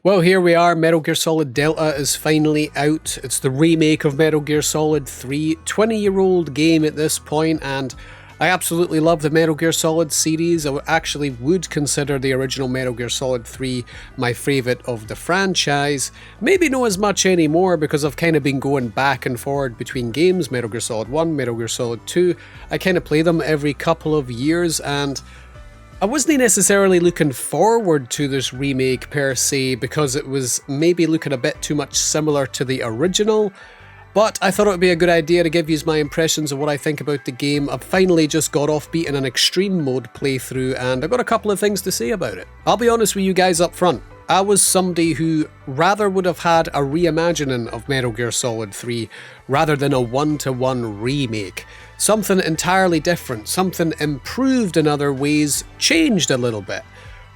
Well, here we are. Metal Gear Solid Delta is finally out. It's the remake of Metal Gear Solid 3, 20-year-old game at this point, and I absolutely love the Metal Gear Solid series. I actually would consider the original Metal Gear Solid 3 my favourite of the franchise. Maybe not as much anymore because I've kind of been going back and forward between games, Metal Gear Solid 1, Metal Gear Solid 2. I kind of play them every couple of years, and I wasn't necessarily looking forward to this remake per se because it was maybe looking a bit too much similar to the original, but I thought it would be a good idea to give you my impressions of what I think about the game. I've finally just got off beating an extreme mode playthrough and I've got a couple of things to say about it. I'll be honest with you guys up front. I was somebody who rather would have had a reimagining of Metal Gear Solid 3 rather than a one-to-one remake. Something entirely different, something improved in other ways, changed a little bit.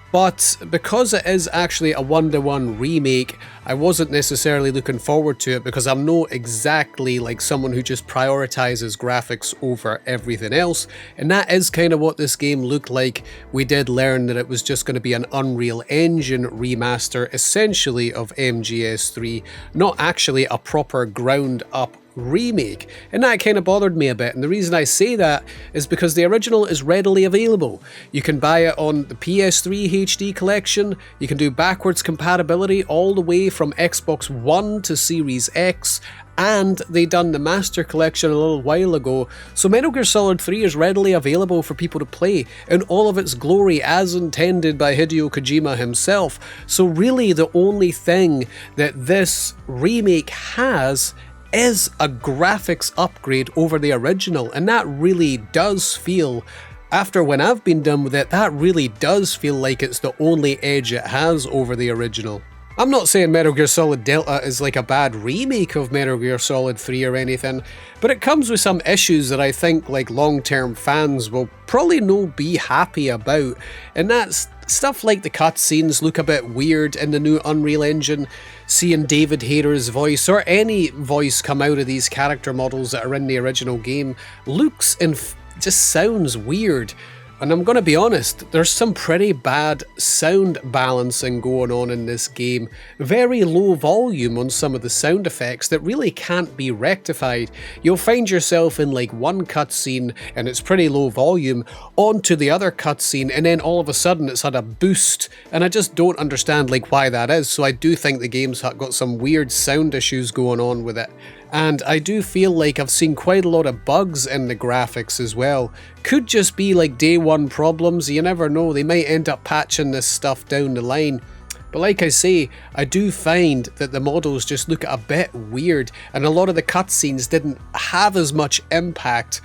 But because it is actually a one-to-one remake, I wasn't necessarily looking forward to it because I'm not exactly like someone who just prioritizes graphics over everything else, and that is kind of what this game looked like. We did learn that it was just going to be an Unreal Engine remaster, essentially, of MGS3, not actually a proper ground-up remake, and that kind of bothered me a bit. And the reason I say that is because the original is readily available. You can buy it on the PS3 HD collection, you can do backwards compatibility all the way from Xbox One to Series X, and they done the Master Collection a little while ago, so Metal Gear Solid 3 is readily available for people to play in all of its glory as intended by Hideo Kojima himself. So really the only thing that this remake has is a graphics upgrade over the original, and that really does feel, after when I've been done with it, that really does feel like it's the only edge it has over the original. I'm not saying Metal Gear Solid Delta is like a bad remake of Metal Gear Solid 3 or anything, but it comes with some issues that I think like long-term fans will probably not be happy about, and that's stuff like the cutscenes look a bit weird in the new Unreal Engine. Seeing David Hayter's voice or any voice come out of these character models that are in the original game looks and just sounds weird. And I'm gonna be honest, there's some pretty bad sound balancing going on in this game. Very low volume on some of the sound effects that really can't be rectified. You'll find yourself in like one cutscene and it's pretty low volume, onto the other cutscene, and then all of a sudden it's had a boost, and I just don't understand like why that is. So I do think the game's got some weird sound issues going on with it. And I do feel like I've seen quite a lot of bugs in the graphics as well. Could just be like day one problems, you never know, they might end up patching this stuff down the line. But like I say, I do find that the models just look a bit weird, and a lot of the cutscenes didn't have as much impact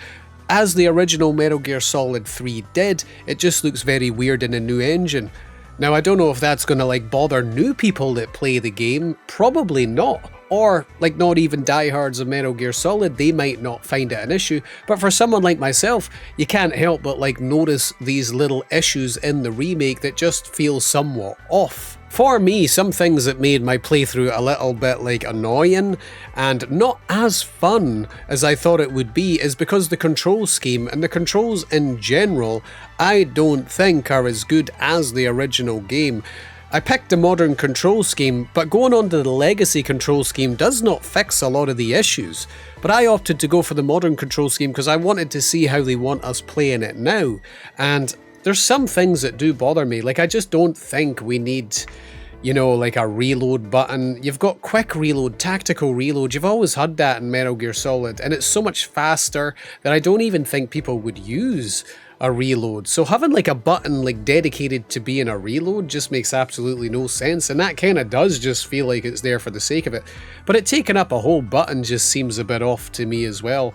as the original Metal Gear Solid 3 did. It just looks very weird in a new engine. Now I don't know if that's gonna like bother new people that play the game, probably not. Or, like, not even diehards of Metal Gear Solid, they might not find it an issue. But for someone like myself, you can't help but, like, notice these little issues in the remake that just feel somewhat off. For me, some things that made my playthrough a little bit, like, annoying and not as fun as I thought it would be is because the control scheme and the controls in general, I don't think are as good as the original game. I picked the modern control scheme, but going on to the legacy control scheme does not fix a lot of the issues. But I opted to go for the modern control scheme because I wanted to see how they want us playing it now. And there's some things that do bother me, like I just don't think we need, you know, like a reload button. You've got quick reload, tactical reload, you've always had that in Metal Gear Solid, and it's so much faster that I don't even think people would use a reload. So having like a button like dedicated to being a reload just makes absolutely no sense, and that kind of does just feel like it's there for the sake of it. But it taking up a whole button just seems a bit off to me as well.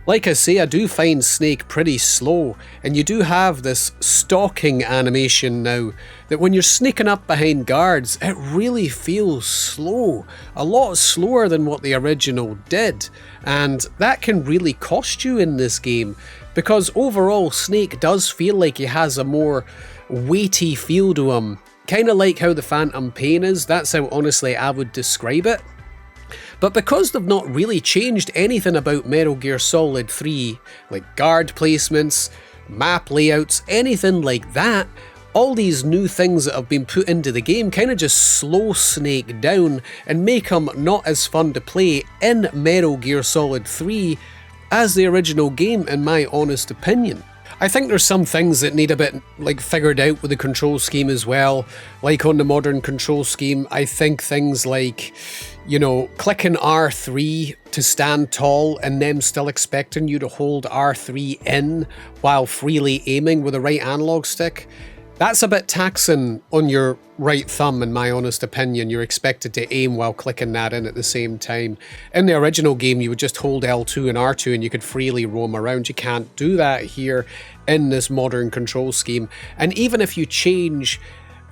Like I say, I do find Snake pretty slow, and you do have this stalking animation now that when you're sneaking up behind guards, it really feels slow. A lot slower than what the original did, and that can really cost you in this game, because overall Snake does feel like he has a more weighty feel to him. Kind of like how the Phantom Pain is, that's how honestly I would describe it. But because they've not really changed anything about Metal Gear Solid 3, like guard placements, map layouts, anything like that, all these new things that have been put into the game kind of just slow Snake down and make him not as fun to play in Metal Gear Solid 3 as the original game, in my honest opinion. I think there's some things that need a bit figured out with the control scheme as well. Like on the modern control scheme, I think things like, clicking R3 to stand tall and them still expecting you to hold R3 in while freely aiming with the right analog stick. That's a bit taxing on your right thumb, in my honest opinion. You're expected to aim while clicking that in at the same time. In the original game, you would just hold L2 and R2 and you could freely roam around. You can't do that here in this modern control scheme. And even if you change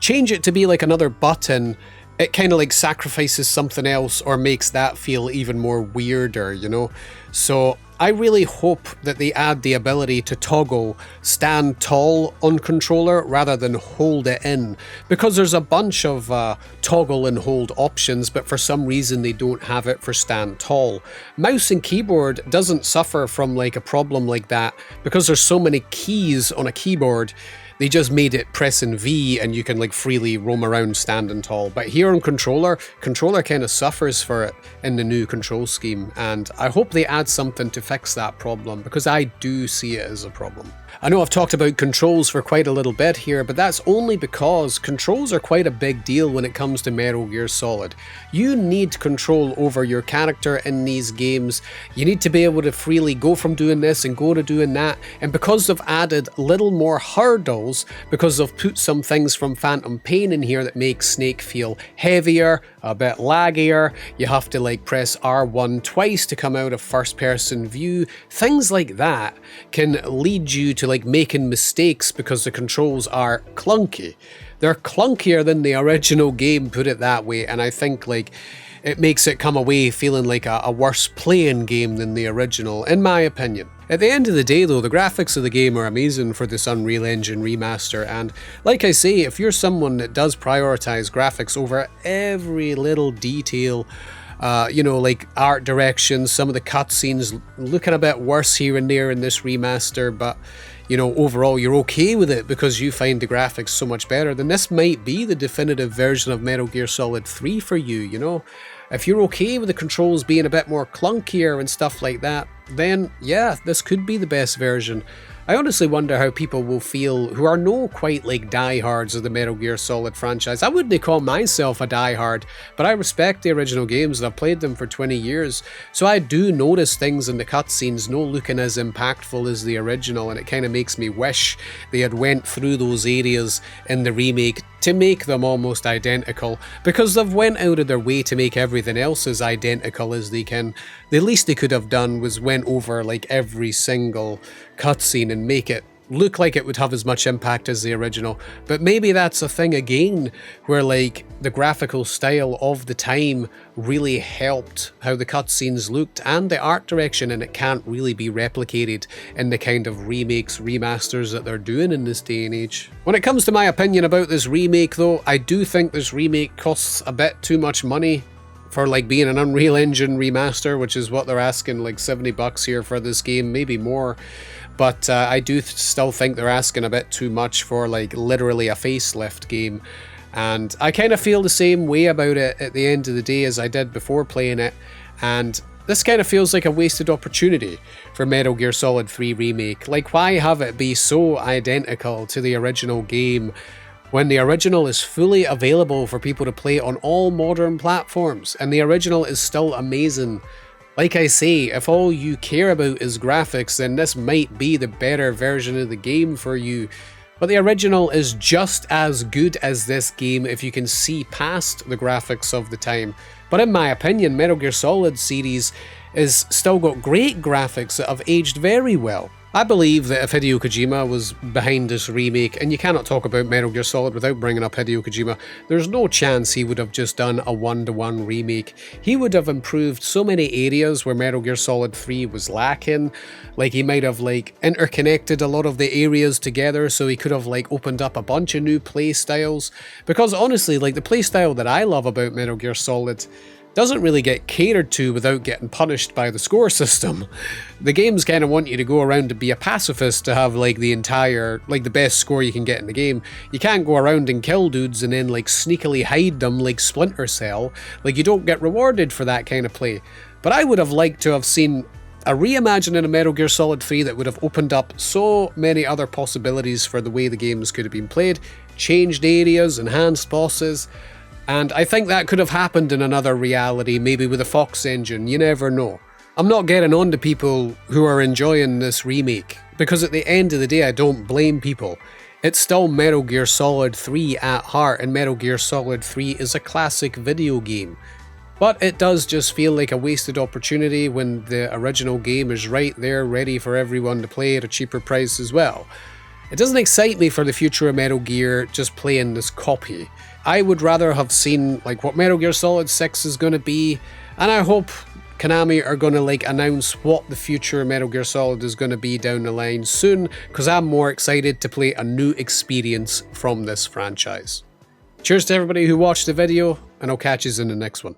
it to be like another button, it kind of sacrifices something else or makes that feel even more weirder, So I really hope that they add the ability to toggle stand tall on controller rather than hold it in, because there's a bunch of toggle and hold options, but for some reason they don't have it for stand tall. Mouse and keyboard doesn't suffer from a problem like that because there's so many keys on a keyboard. They just made it pressing V and you can freely roam around standing tall. But here on controller kind of suffers for it in the new control scheme, and I hope they add something to fix that problem, because I do see it as a problem. I know I've talked about controls for quite a little bit here, but that's only because controls are quite a big deal when it comes to Metal Gear Solid. You need control over your character in these games. You need to be able to freely go from doing this and go to doing that, and because they've added little more hurdles, because they've put some things from Phantom Pain in here that make Snake feel heavier, a bit laggier, you have to press R1 twice to come out of first person view, things like that can lead you to making mistakes because the controls are clunky. They're clunkier than the original game, put it that way, and I think it makes it come away feeling like a worse playing game than the original, in my opinion. At the end of the day though, the graphics of the game are amazing for this Unreal Engine remaster, and like I say, if you're someone that does prioritize graphics over every little detail, art direction, some of the cutscenes looking a bit worse here and there in this remaster, but overall you're okay with it because you find the graphics so much better, then this might be the definitive version of Metal Gear Solid 3 for you, If you're okay with the controls being a bit more clunkier and stuff like that, then yeah, this could be the best version. I honestly wonder how people will feel who are no quite diehards of the Metal Gear Solid franchise. I wouldn't call myself a diehard, but I respect the original games and I've played them for 20 years, so I do notice things in the cutscenes no looking as impactful as the original, and it kind of makes me wish they had went through those areas in the remake to make them almost identical, because they've went out of their way to make everything else as identical as they can. The least they could have done was went over every single cutscene and make it look like it would have as much impact as the original. But maybe that's a thing again, where the graphical style of the time really helped how the cutscenes looked and the art direction, and it can't really be replicated in the kind of remakes, remasters that they're doing in this day and age. When it comes to my opinion about this remake though, I do think this remake costs a bit too much money for being an Unreal Engine remaster, which is what they're asking, $70 here for this game, maybe more. But I do still think they're asking a bit too much for literally a facelift game. And I kind of feel the same way about it at the end of the day as I did before playing it. And this kind of feels like a wasted opportunity for Metal Gear Solid 3 Remake. Why have it be so identical to the original game when the original is fully available for people to play on all modern platforms, and the original is still amazing? Like I say, if all you care about is graphics, then this might be the better version of the game for you. But the original is just as good as this game if you can see past the graphics of the time. But in my opinion, Metal Gear Solid series is still got great graphics that have aged very well. I believe that if Hideo Kojima was behind this remake, and you cannot talk about Metal Gear Solid without bringing up Hideo Kojima, there's no chance he would have just done a one-to-one remake. He would have improved so many areas where Metal Gear Solid 3 was lacking. He might have interconnected a lot of the areas together, so he could have opened up a bunch of new play styles. Because honestly, the play style that I love about Metal Gear Solid, doesn't really get catered to without getting punished by the score system. The games kind of want you to go around to be a pacifist to have like the best score you can get in the game. You can't go around and kill dudes and then like sneakily hide them like Splinter Cell. Like, you don't get rewarded for that kind of play. But I would have liked to have seen a reimagining of Metal Gear Solid 3 that would have opened up so many other possibilities for the way the games could have been played, changed areas, enhanced bosses. And I think that could have happened in another reality, maybe with a Fox engine, you never know. I'm not getting on to people who are enjoying this remake, because at the end of the day I don't blame people. It's still Metal Gear Solid 3 at heart, and Metal Gear Solid 3 is a classic video game. But it does just feel like a wasted opportunity when the original game is right there ready for everyone to play at a cheaper price as well. It doesn't excite me for the future of Metal Gear just playing this copy. I would rather have seen like what Metal Gear Solid 6 is going to be, and I hope Konami are going to like announce what the future Metal Gear Solid is going to be down the line soon, because I'm more excited to play a new experience from this franchise. Cheers to everybody who watched the video, and I'll catch you in the next one.